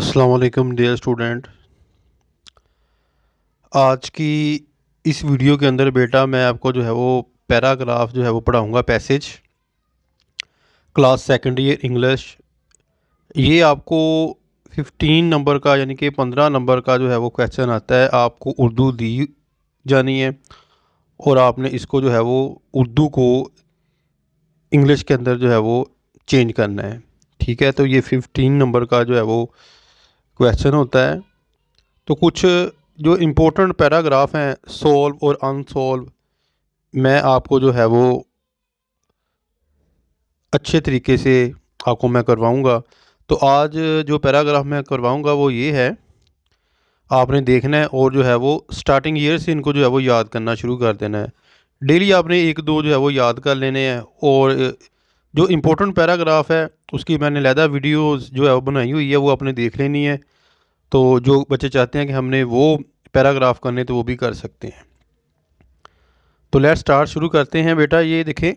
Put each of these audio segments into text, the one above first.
अस्सलाम वालेकुम dear student. आज की इस वीडियो के अंदर बेटा मैं आपको जो है वो पैराग्राफ जो है वो पढ़ाऊँगा, passage, class second year English. ये आपको 15 नंबर का यानी कि 15 नंबर का जो है वो क्वेश्चन आता है। आपको उर्दू दी जानी है और आपने इसको जो है वो उर्दू को इंग्लिश के अंदर जो है वो चेंज करना है। ठीक है, तो ये 15 नंबर का जो है वो क्वेश्चन होता है। तो कुछ जो इम्पोर्टेंट पैराग्राफ हैं, सोल्व और अनसोल्व, मैं आपको जो है वो अच्छे तरीके से आपको मैं करवाऊंगा। तो आज जो पैराग्राफ मैं करवाऊंगा वो ये है, आपने देखना है और जो है वो स्टार्टिंग ईयर से इनको जो है वो याद करना शुरू कर देना है। डेली आपने एक दो जो है वो याद कर लेने हैं और जो इम्पोर्टेंट पैराग्राफ है उसकी मैंने लहदा वीडियोस जो है वो बनाई हुई है, वो आपने देख लेनी है। तो जो बच्चे चाहते हैं कि हमने वो पैराग्राफ करने तो वो भी कर सकते हैं। तो लेट्स स्टार्ट, शुरू करते हैं बेटा। ये देखें,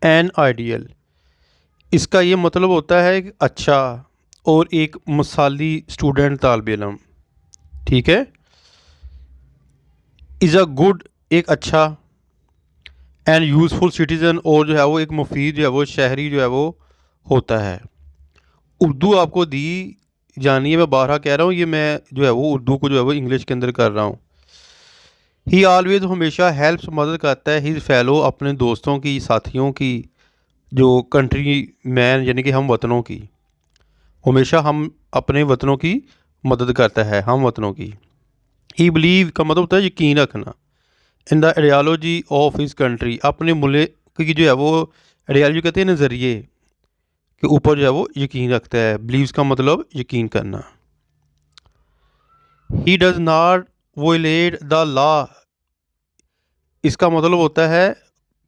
एन आइडियल, इसका ये मतलब होता है कि अच्छा और एक मिसाली स्टूडेंट, तालिब इल्म। ठीक है। इज़ अ गुड, एक अच्छा, एंड यूज़फुल सिटीज़न, और जो है वो एक मुफीद जो है वो शहरी जो है वो होता है। उर्दू आपको दी जानी है, मैं बारहा कह रहा हूँ, ये मैं जो है वो उर्दू को जो है वो इंग्लिश के अंदर कर रहा हूँ। ही ऑलवेज, हमेशा, हेल्प्स, मदद करता है, हिज फेलो, अपने दोस्तों की, साथियों की, जो कंट्री मैन यानी कि हम वतनों की, हमेशा हम अपने वतनों की मदद करता है, हम वतनों की। ही बिलीव का मतलब होता है यकीन रखना, in the ideology of his country, अपने मुल्क की जो है वो आइडियालॉजी कहते हैं नज़रिए के ऊपर जो है वो यकीन रखता है। बिलीव्स का मतलब यकीन करना। He does not violate the law, इसका मतलब होता है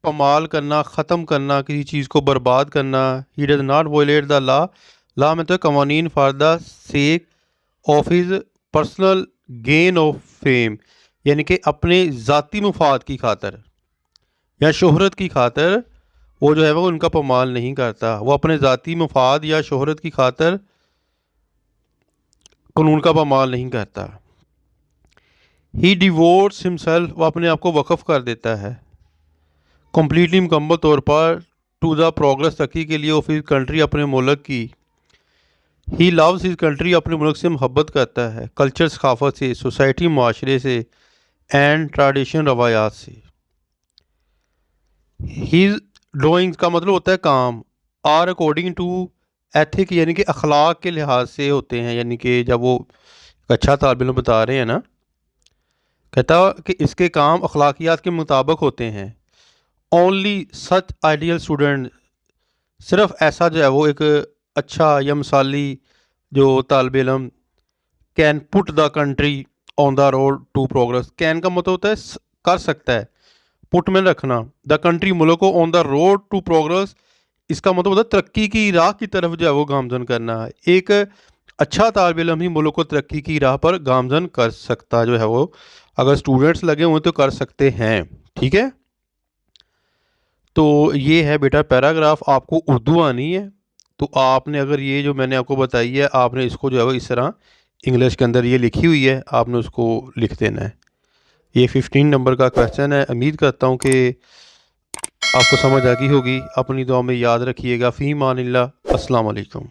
पमाल करना, ख़त्म करना, किसी चीज़ को बर्बाद करना। He does not violate the law, law में तो कवानीन, for the sake of his personal gain of fame, यानी कि अपने ज़ाती मफाद की खातर या शोहरत की खातर वो जो है वो उनका पमाल नहीं करता। वो अपने ज़ाती मफाद या शोहरत की खातर कानून का पमाल नहीं करता। ही डिवोट्स हिमसेल्फ, वो अपने आप को वक्फ कर देता है कम्प्लीटली, मुकम्मल तौर पर, टू द प्रोग्रेस, तरक्की के लिए, ऑफ हिज कंट्री, अपने मुल्क की। ही लव्स हिज कंट्री, अपने मुल्क से मोहब्बत करता है, कल्चर, सकाफत से, सोसाइटी, माशरे से, एंड ट्रेडिशन, रवायात से। हीज ड्राइंग्स का मतलब होता है काम, आर अकॉर्डिंग टू एथिक, यानी कि अखलाक के लिहाज से होते हैं, यानी कि जब वो अच्छा तालिब इल्म बता रहे हैं ना, कहता कि इसके काम अखलाकियात के मुताबिक होते हैं। ओनली सच आइडियल स्टूडेंट, सिर्फ ऐसा जो है वो एक अच्छा या मिसाली जो तालिब इल्म, can put the country on the road to progress, can का मतलब होता है कर सकता है, पुट में रखना, द कंट्री, मुल्क को, on the road to progress, इसका मतलब होता है तरक्की की राह की तरफ जो है वो गामजन करना है। एक अच्छा तालिब इल्म ही मुल्क को तरक्की की राह पर गामजन कर सकता जो है वो, अगर स्टूडेंट्स लगे हुए तो कर सकते हैं। ठीक है। तो ये है बेटा पैराग्राफ, आपको उर्दू आनी है तो आपने, अगर ये जो मैंने आपको बताई है, आपने इसको जो है वो इस तरह इंग्लिश के अंदर ये लिखी हुई है, आपने उसको लिख देना है। ये 15 नंबर का क्वेश्चन है। उम्मीद करता हूँ कि आपको समझ आ गई होगी। अपनी दुआ में याद रखिएगा। फ़ी मानिल्लाह। अस्सलाम वालेकुम।